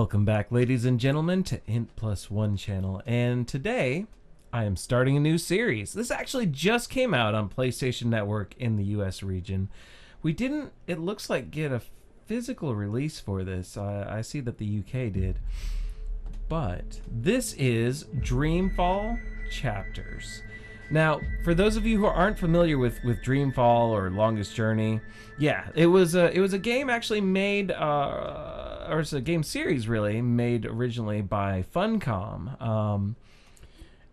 Welcome back, ladies and gentlemen, to intplusone channel, and today I am starting a new series. This actually just came out on PlayStation Network in the US region. We didn't, it looks like, get a physical release for this. I see that the UK did. But this is Dreamfall Chapters. Now, for those of you who aren't familiar with Dreamfall or Longest Journey, yeah, it was a game actually made, or it's a game series really, made originally by Funcom.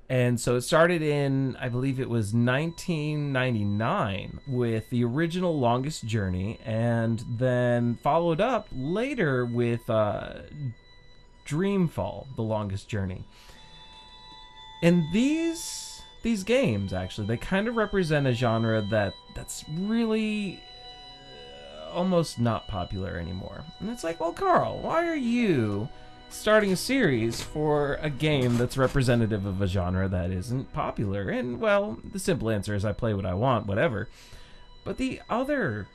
And so it started in, I believe it was 1999 with the original Longest Journey, and then followed up later with Dreamfall, The Longest Journey. And these games, actually, they kind of represent a genre that's really almost not popular anymore. And it's like, well, Carl, why are you starting a series for a game that's representative of a genre that isn't popular? And, well, the simple answer is I play what I want, whatever. But the other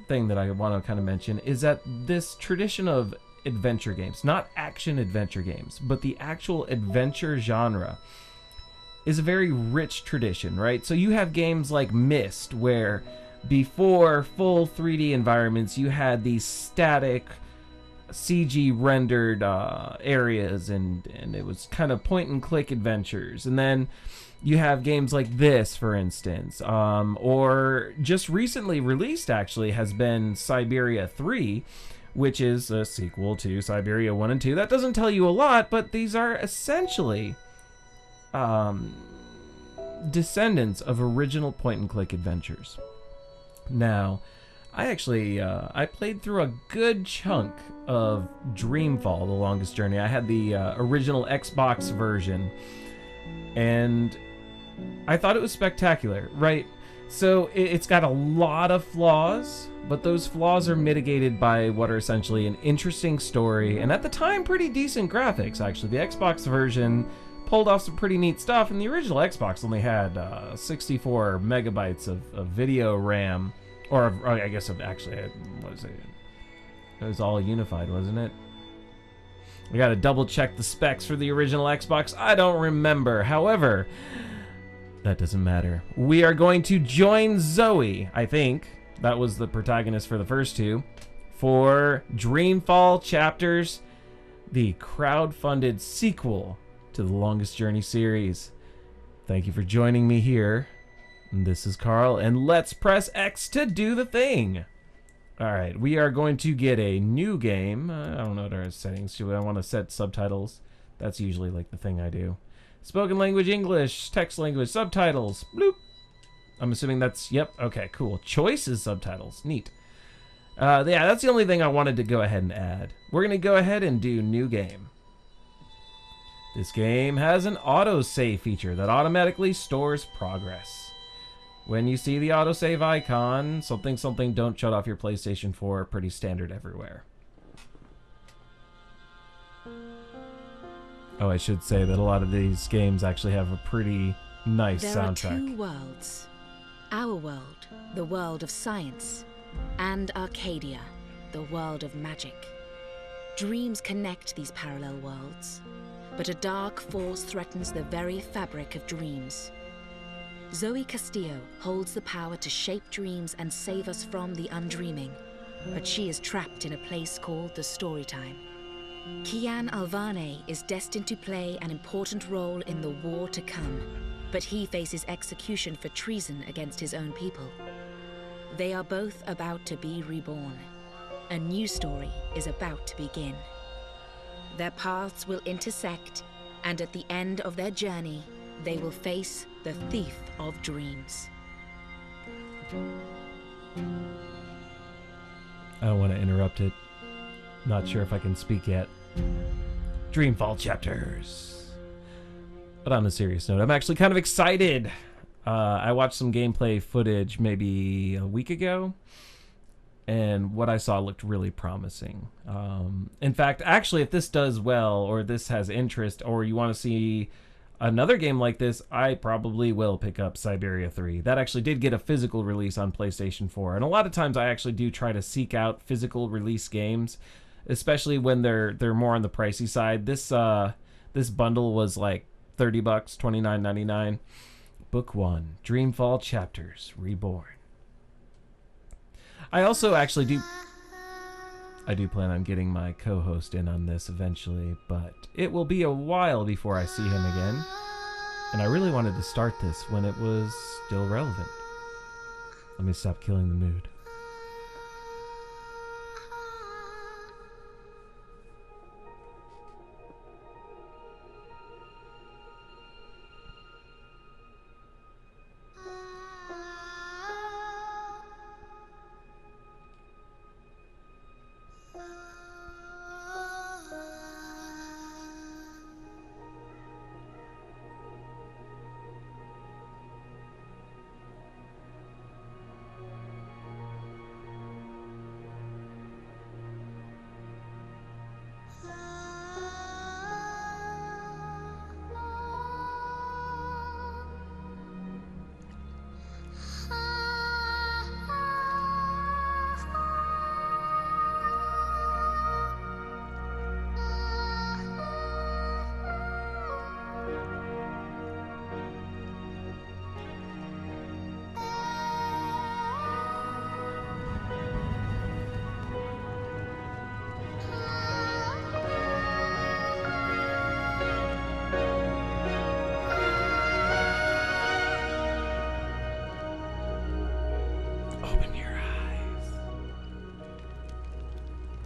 thing that I want to kind of mention is that this tradition of adventure games, not action adventure games, but the actual adventure genre, is a very rich tradition, right? So you have games like Myst, where before full 3D environments, you had these static CG rendered areas, and it was kind of point and click adventures. And then you have games like this, for instance, or just recently released actually has been Siberia 3, which is a sequel to Siberia 1 and 2. That doesn't tell you a lot, but these are essentially descendants of original point-and-click adventures. Now, I actually I played through a good chunk of Dreamfall, The Longest Journey. I had the original Xbox version, and I thought it was spectacular, right? So it's got a lot of flaws, but those flaws are mitigated by what are essentially an interesting story, and at the time, pretty decent graphics, actually. The Xbox version pulled off some pretty neat stuff, and the original Xbox only had 64 megabytes of video RAM, or I guess actually, what was it? It was all unified, wasn't it? We gotta double check the specs for the original Xbox. I don't remember. However, that doesn't matter. We are going to join Zoe, I think. That was the protagonist for the first two, for Dreamfall Chapters, the crowd-funded sequel to the Longest Journey series. Thank you for joining me here. This is Carl, and let's press X to do the thing. Alright, we are going to get a new game. I don't know what our settings do. I want to set subtitles. That's usually like the thing I do. Spoken language English, text language, subtitles. Bloop. I'm assuming that's, yep, okay, cool. Choice is subtitles. Neat. Yeah, that's the only thing I wanted to go ahead and add. We're going to go ahead and do new game. This game has an autosave feature that automatically stores progress. When you see the autosave icon, something, don't shut off your PlayStation 4, pretty standard everywhere. Oh, I should say that a lot of these games actually have a pretty nice soundtrack. There are two worlds. Our world, the world of science, and Arcadia, the world of magic. Dreams connect these parallel worlds, but a dark force threatens the very fabric of dreams. Zoe Castillo holds the power to shape dreams and save us from the undreaming, but she is trapped in a place called the Storytime. Kian Alvane is destined to play an important role in the war to come, but he faces execution for treason against his own people. They are both about to be reborn. A new story is about to begin. Their paths will intersect, and at the end of their journey, they will face the thief of dreams. I don't want to interrupt it. Not sure if I can speak yet. Dreamfall Chapters. But on a serious note, I'm actually kind of excited. I watched some gameplay footage maybe a week ago, and what I saw looked really promising. In fact, actually, if this does well, or this has interest, or you want to see another game like this, I probably will pick up Siberia 3. That actually did get a physical release on PlayStation 4, and a lot of times I actually do try to seek out physical release games especially when they're more on the pricey side. This bundle was like $30, $29.99. Book 1, Dreamfall Chapters Reborn. I also actually do plan on getting my co-host in on this eventually, but it will be a while before I see him again. And I really wanted to start this when it was still relevant. Let me stop killing the mood.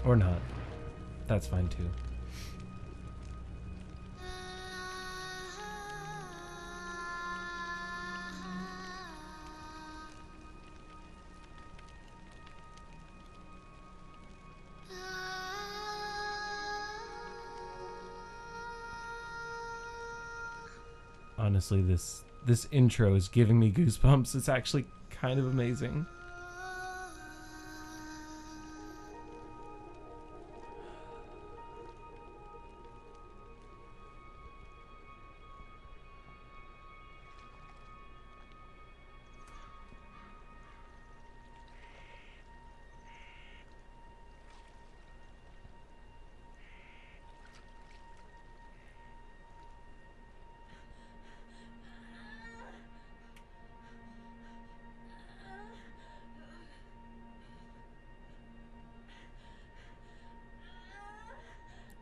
Or not. That's fine too. Honestly, this intro is giving me goosebumps. It's actually kind of amazing.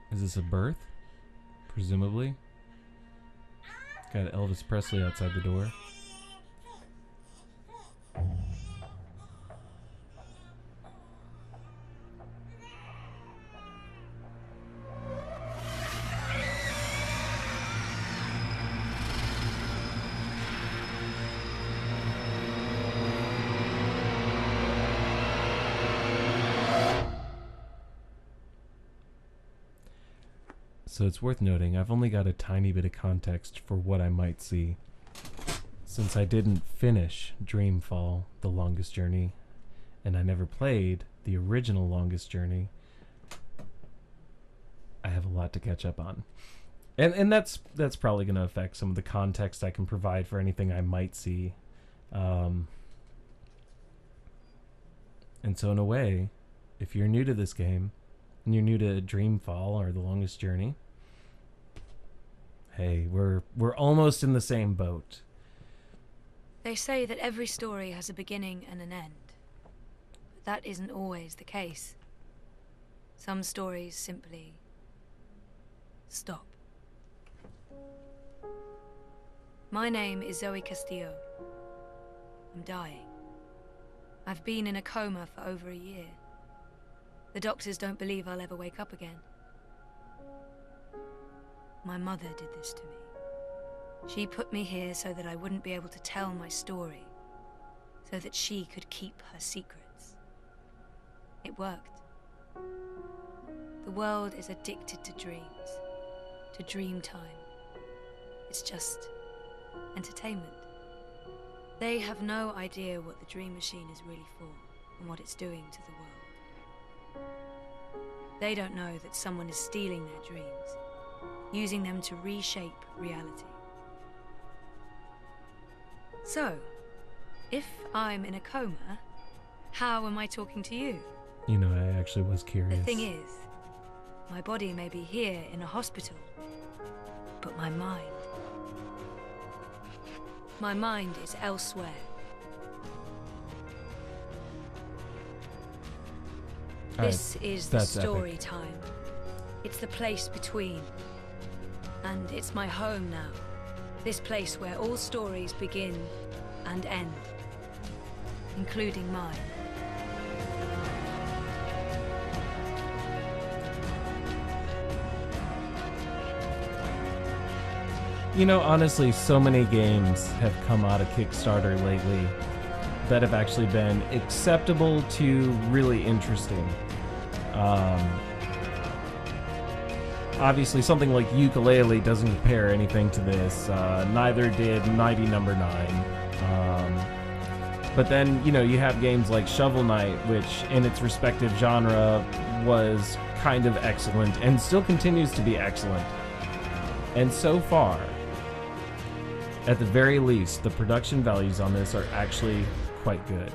Is this a birth? Presumably. Got Elvis Presley outside the door. So it's worth noting, I've only got a tiny bit of context for what I might see. Since I didn't finish Dreamfall, The Longest Journey, and I never played the original Longest Journey, I have a lot to catch up on. And that's probably going to affect some of the context I can provide for anything I might see. And so in a way, if you're new to this game, and you're new to Dreamfall or The Longest Journey, hey, we're almost in the same boat. They say that every story has a beginning and an end. But that isn't always the case. Some stories simply stop. My name is Zoe Castillo. I'm dying. I've been in a coma for over a year. The doctors don't believe I'll ever wake up again. My mother did this to me. She put me here so that I wouldn't be able to tell my story, so that she could keep her secrets. It worked. The world is addicted to dreams, to dream time. It's just entertainment. They have no idea what the dream machine is really for and what it's doing to the world. They don't know that someone is stealing their dreams, using them to reshape reality. So, if I'm in a coma, how am I talking to you? You know, I actually was curious. The thing is, My body may be here in a hospital, but my mind is elsewhere. This is the story epic. time. It's the place between. And it's my home now. This place where all stories begin and end, including mine. You know, honestly, so many games have come out of Kickstarter lately that have actually been acceptable to really interesting. Obviously, something like Ukulele doesn't compare anything to this. Neither did Mighty Number 9. But then, you know, you have games like Shovel Knight, which in its respective genre was kind of excellent and still continues to be excellent. And so far, at the very least, the production values on this are actually quite good.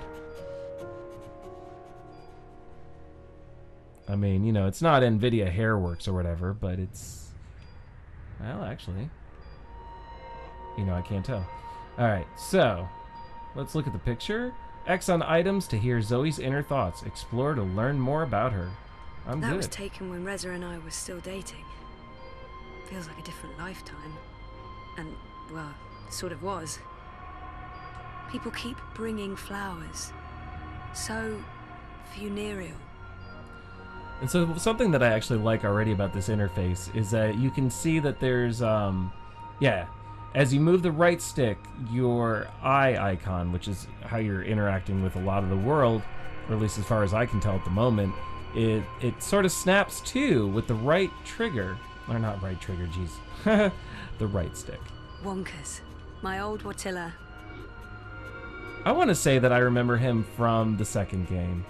I mean, you know, it's not NVIDIA Hairworks or whatever, but it's... Well, actually... You know, I can't tell. Alright, so... Let's look at the picture. X on items to hear Zoe's inner thoughts. Explore to learn more about her. I'm good. That was taken when Reza and I were still dating. Feels like a different lifetime. And, well, it sort of was. People keep bringing flowers. So funereal. And so something that I actually like already about this interface is that you can see that there's, yeah, as you move the right stick, your eye icon, which is how you're interacting with a lot of the world, or at least as far as I can tell at the moment, it sort of snaps too with the right trigger. Or not right trigger, jeez. The right stick. Wonkers. My old Watilla. I want to say that I remember him from the second game.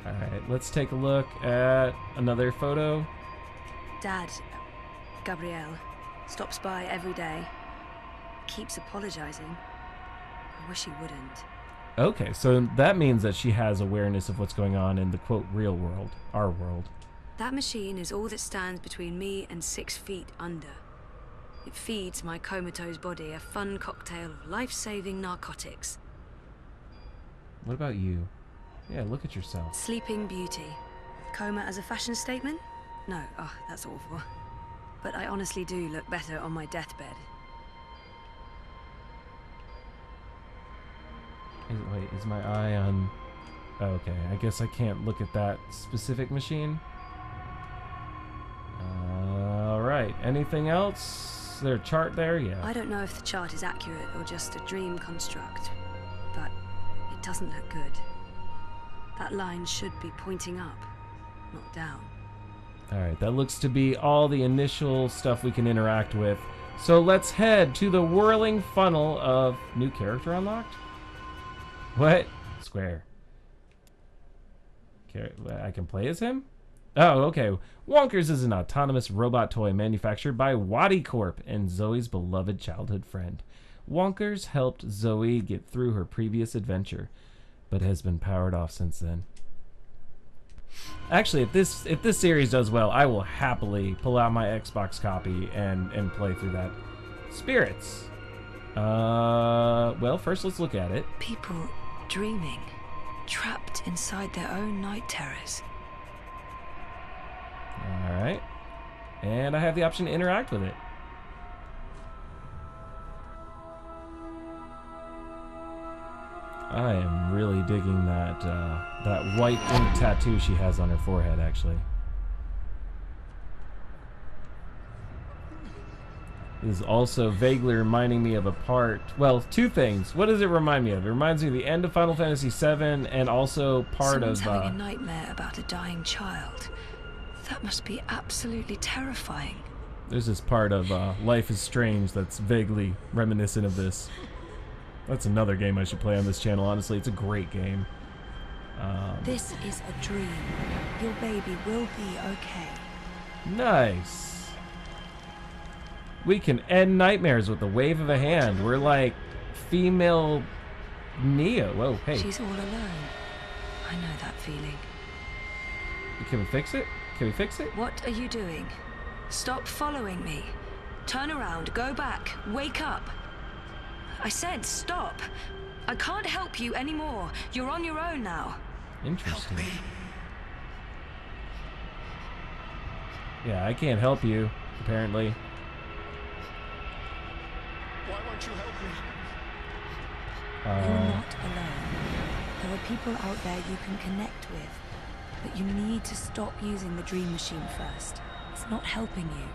Alright, let's take a look at another photo. Dad, Gabrielle, stops by every day. Keeps apologizing. I wish he wouldn't. Okay, so that means that she has awareness of what's going on in the quote real world, our world. That machine is all that stands between me and 6 feet under. It feeds my comatose body a fun cocktail of life-saving narcotics. What about you? Yeah, look at yourself. Sleeping Beauty. Coma as a fashion statement? No, oh, that's awful. But I honestly do look better on my deathbed. Wait, is my eye on... Oh, okay, I guess I can't look at that specific machine. Alright, anything else? Is there a chart there? Yeah. I don't know if the chart is accurate or just a dream construct, but it doesn't look good. That line should be pointing up, not down. Alright, that looks to be all the initial stuff we can interact with. So let's head to the whirling funnel of... New character unlocked? What? Square. I can play as him? Oh, okay. Wonkers is an autonomous robot toy manufactured by Wadi Corp and Zoe's beloved childhood friend. Wonkers helped Zoe get through her previous adventure, but has been powered off since then. Actually, if this series does well, I will happily pull out my Xbox copy and play through that. Spirits. Well, first let's look at it. People dreaming, trapped inside their own night terrors. Alright. And I have the option to interact with it. I am really digging that that white ink tattoo she has on her forehead, actually. This is also vaguely reminding me of a part... Well, two things. What does it remind me of? It reminds me of the end of Final Fantasy VII and also part Someone's of... having a nightmare about a dying child. That must be absolutely terrifying. There's this part of Life is Strange that's vaguely reminiscent of this. That's another game I should play on this channel, honestly. It's a great game. This is a dream. Your baby will be okay. Nice. We can end nightmares with the wave of a hand. We're like female Neo. Whoa, hey. She's all alone. I know that feeling. Can we fix it? Can we fix it? What are you doing? Stop following me. Turn around, go back, wake up. I said stop. I can't help you anymore. You're on your own now. Interesting. Yeah, I can't help you, apparently. Why won't you help me? You're not alone. There are people out there you can connect with. But you need to stop using the dream machine first. It's not helping you.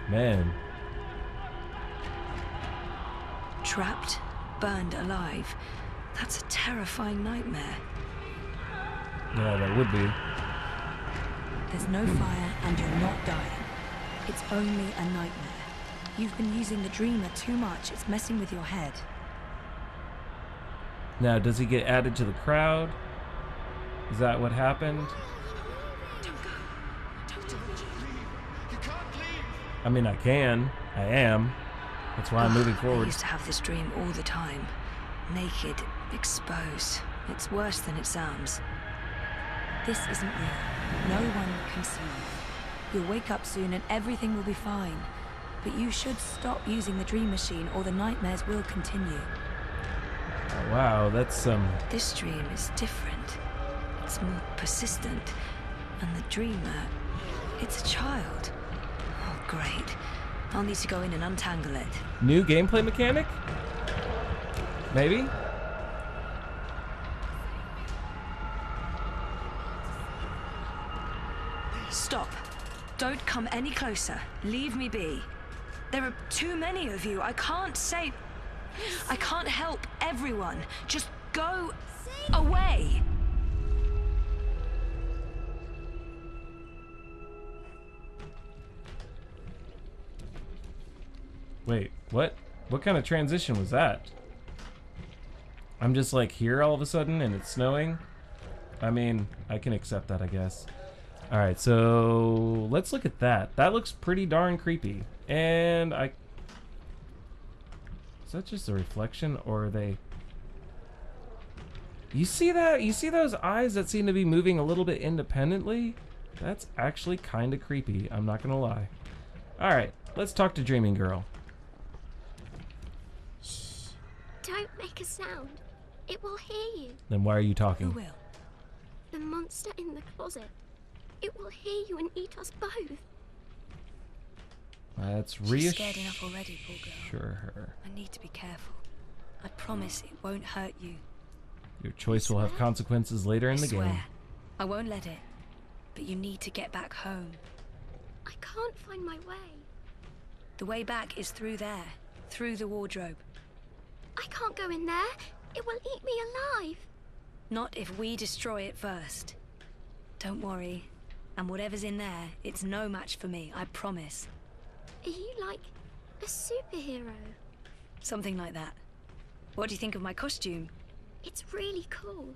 Man. Trapped, burned alive. That's a terrifying nightmare. Yeah, that would be. There's no fire and you're not dying. It's only a nightmare. You've been using the dreamer too much. It's messing with your head. Now, does he get added to the crowd? Is that what happened? Don't go. Don't leave. You can't leave. I mean, I can. I am. That's why I'm moving I forward. used to have this dream all the time. Naked, exposed. It's worse than it sounds. This isn't real. No one can see you. You'll wake up soon and everything will be fine. But you should stop using the dream machine or the nightmares will continue. Oh, wow, that's This dream is different. It's more persistent. And the dreamer, it's a child. Oh, great. I'll need to go in and untangle it. new gameplay mechanic? Maybe? Stop. Don't come any closer. Leave me be. There are too many of you. I can't save... I can't help everyone. Just go away. Wait, what? What kind of transition was that? I'm just like here all of a sudden and it's snowing? I mean, I can accept that, I guess. Alright, so let's look at that. That looks pretty darn creepy. And I... Is that just a reflection or are they... You see that? You see those eyes that seem to be moving a little bit independently? That's actually kind of creepy, I'm not gonna lie. Alright, let's talk to Dreaming Girl. Shh. Don't make a sound. It will hear you. Then why are you Who talking? will? The monster in the closet. It will hear you and eat us both. That's She's scared enough already, poor girl. Sure her. I need to be careful. I promise it won't hurt you. Your choice will have consequences later in the I swear. game. I won't let it. But you need to get back home. I can't find my way. The way back is through there. Through the wardrobe. I can't go in there. It will eat me alive. Not if we destroy it first. Don't worry. And whatever's in there, it's no match for me, I promise. Are you like a superhero? Something like that. What do you think of my costume? It's really cool.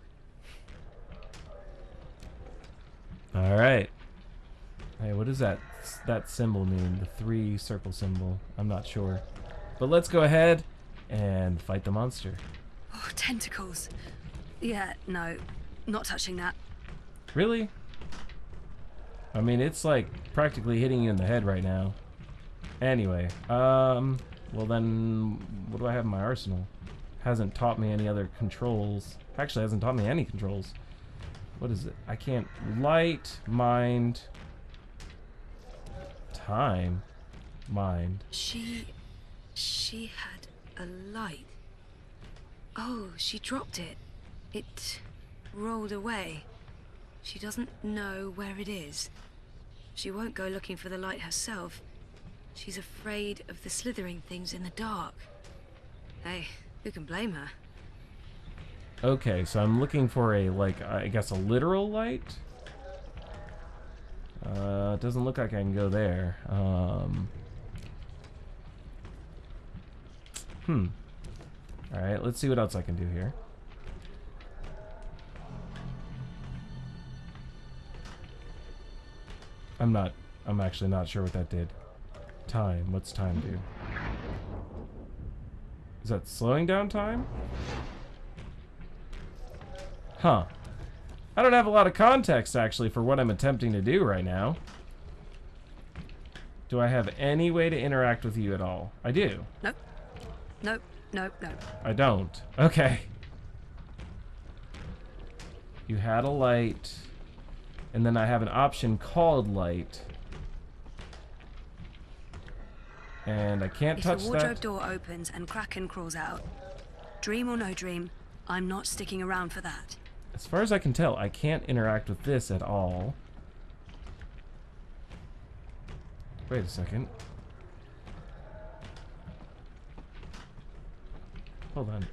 Alright. Hey, what does that symbol mean? The 3 circle symbol. I'm not sure. But let's go ahead and fight the monster. Oh, tentacles. Yeah, no. Not touching that. Really? I mean, it's like practically hitting you in the head right now. Anyway, well then, what do I have in my arsenal? Hasn't taught me any other controls. Actually, hasn't taught me any controls. What is it? I can't... Light, mind... Time. Mind. She had a light. Oh, she dropped it. It rolled away. She doesn't know where it is. She won't go looking for the light herself. She's afraid of the slithering things in the dark. Hey, who can blame her? Okay, so I'm looking for a, like, I guess a literal light? It doesn't look like I can go there. Alright, let's see what else I can do here. I'm actually not sure what that did. Time, what's time do? Is that slowing down time? Huh. I don't have a lot of context, actually, for what I'm attempting to do right now. Do I have any way to interact with you at all? I do. Nope. Nope. Nope. Nope. I don't. Okay. You had a light, and then I have an option called light. And I can't touch that. If the wardrobe door opens and Kraken crawls out, dream or no dream, I'm not sticking around for that. As far as I can tell, I can't interact with this at all. Wait a second. Hold on.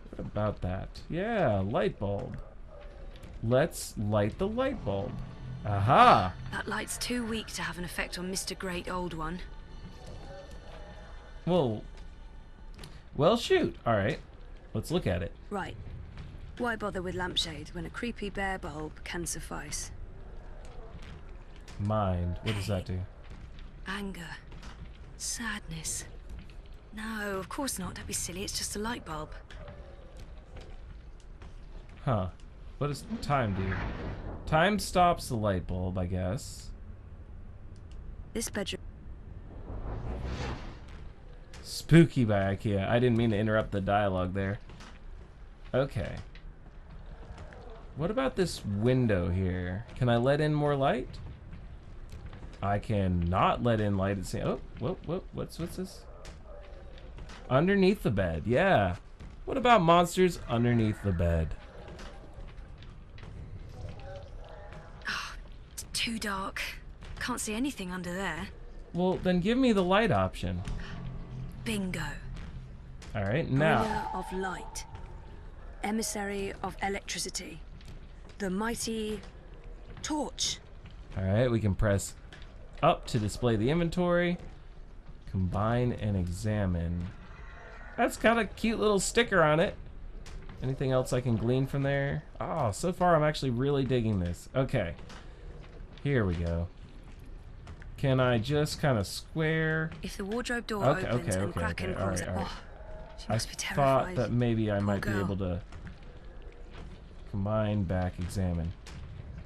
What about that? Yeah, light bulb. Let's light the light bulb. Aha! That light's too weak to have an effect on Mr. Great Old One. Well, shoot. All right. Let's look at it. Right. Why bother with lampshade when a creepy bear bulb can suffice? Mind. What does that do? Anger. Sadness. No, of course not. Don't be silly. It's just a light bulb. Huh. What does time do? Time stops the light bulb, I guess. This bedroom... Spooky by IKEA. I didn't mean to interrupt the dialogue there. Okay. What about this window here? Can I let in more light? I can not let in light at the same... Oh, what's this? Underneath the bed, yeah. What about monsters underneath the bed? Oh, it's too dark. Can't see anything under there. Well, then give me the light option. Bingo. All right, now. Bringer of light. Emissary of electricity. The mighty torch. All right, we can press up to display the inventory. Combine and examine. That's got a cute little sticker on it. Anything else I can glean from there? Oh, so far I'm actually really digging this. Okay. Here we go. Can I just kind of square? If the wardrobe door opens and Kraken crawls out, right. She must be terrified. Thought that maybe I might girl. be able to combine, back, examine.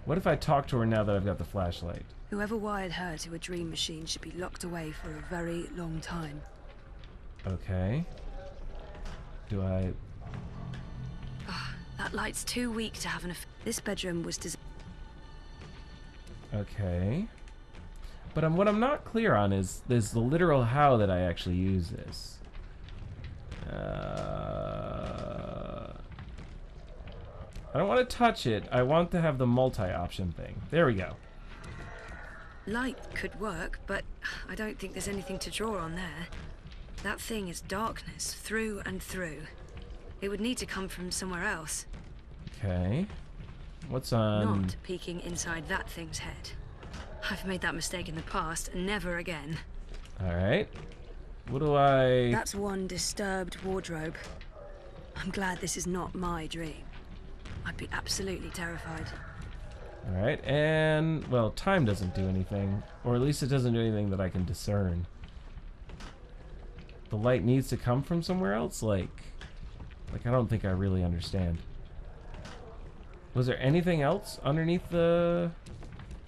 What if I talk to her now that I've got the flashlight? Whoever wired her to a dream machine should be locked away for a very long time. Okay. Do I... That light's too weak to have an effect. This bedroom was designed... Okay. But what I'm not clear on is the literal how that I actually use this. I don't want to touch it. I want to have the multi-option thing. There we go. Light could work, but I don't think there's anything to draw on there. That thing is darkness through and through. It would need to come from somewhere else. Okay. What's on... Not peeking inside that thing's head. I've made that mistake in the past, and never again. Alright. What do I... That's one disturbed wardrobe. I'm glad this is not my dream. I'd be absolutely terrified. Alright, and... Well, time doesn't do anything. Or at least it doesn't do anything that I can discern. The light needs to come from somewhere else? Like, I don't think I really understand. Was there anything else underneath the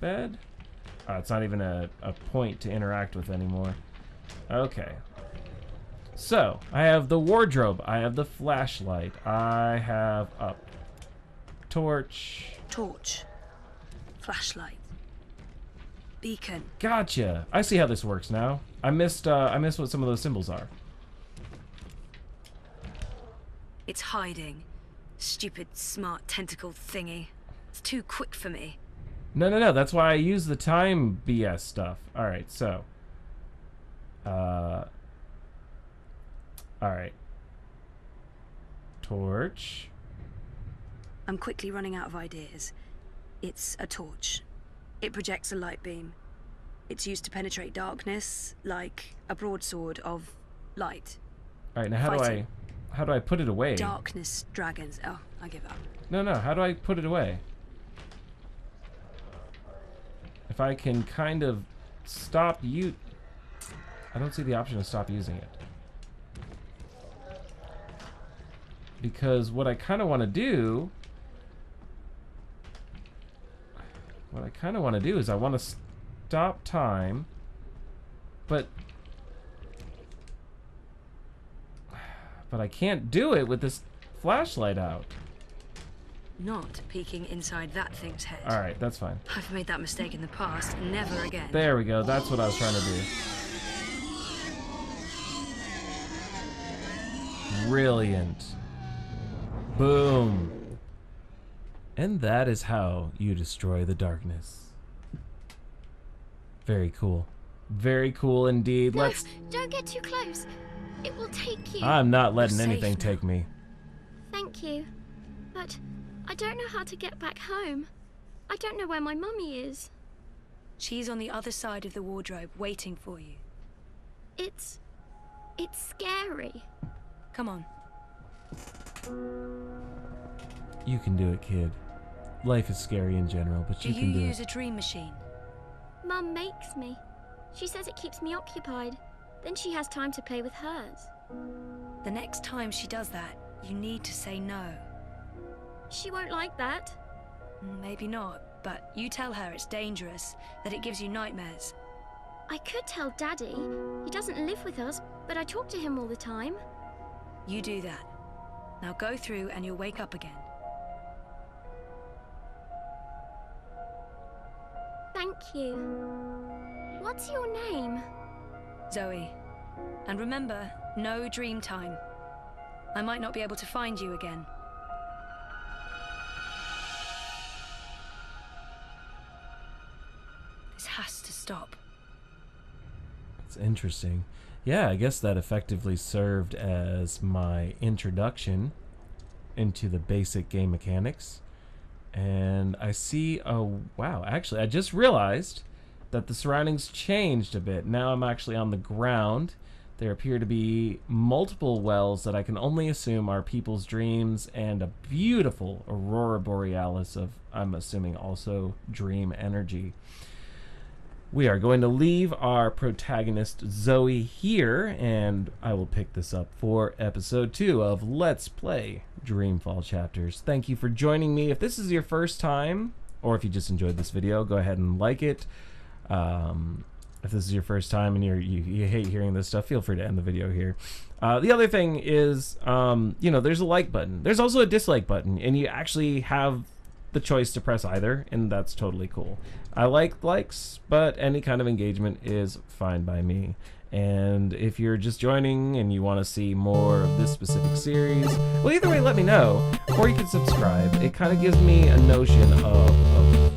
bed? Oh, it's not even a point to interact with anymore. Okay. So, I have the wardrobe. I have the flashlight. I have a torch. Torch. Flashlight. Beacon. Gotcha. I see how this works now. I missed what some of those symbols are. It's hiding. Stupid, smart tentacle thingy. It's too quick for me. No. That's why I use the time BS stuff. Alright, so. Alright. Torch. I'm quickly running out of ideas. It's a torch. It projects a light beam. It's used to penetrate darkness, like a broadsword of light. Alright, now how do I put it away? Darkness dragons. Oh, I give up. No, how do I put it away? If I can kind of stop you... I don't see the option to stop using it. Because what I kind of want to do kind of want to do is I want to stop time, but I can't do it with this flashlight out. Not peeking inside that thing's head. All right, that's fine. I've made that mistake in the past, and never again. There we go. That's what I was trying to do. Brilliant. Boom. And that is how you destroy the darkness. Very cool. Very cool indeed. No, Let's... don't get too close. It will take you. I'm not letting You're safe anything now. take me. Thank you. But I don't know how to get back home. I don't know where my mummy is. She's on the other side of the wardrobe, waiting for you. It's scary. Come on. You can do it, kid. Life is scary in general, but Do you can you do use it. a dream machine? Mum makes me. She says it keeps me occupied. Then she has time to play with hers. The next time she does that, you need to say no. She won't like that. Maybe not, but you tell her it's dangerous, that it gives you nightmares. I could tell Daddy. He doesn't live with us, but I talk to him all the time. You do that. Now go through and you'll wake up again. Thank you. What's your name? Zoe. And remember, no dream time. I might not be able to find you again. This has to stop. It's interesting. Yeah, I guess that effectively served as my introduction into the basic game mechanics. And I see, oh wow, actually I just realized that the surroundings changed a bit. Now I'm actually on the ground. There appear to be multiple wells that I can only assume are people's dreams, and a beautiful aurora borealis of, I'm assuming, also dream energy. We are going to leave our protagonist Zoe here, and I will pick this up for episode 2 of Let's Play Dreamfall Chapters. Thank you for joining me. If this is your first time, or if you just enjoyed this video, go ahead and like it. If this is your first time and you hate hearing this stuff, feel free to end the video here. The other thing is, you know, there's a like button. There's also a dislike button, and you actually have the choice to press either, and that's totally cool. I like likes, but any kind of engagement is fine by me. And if you're just joining and you want to see more of this specific series, well, either way, let me know, or you can subscribe. It kind of gives me a notion of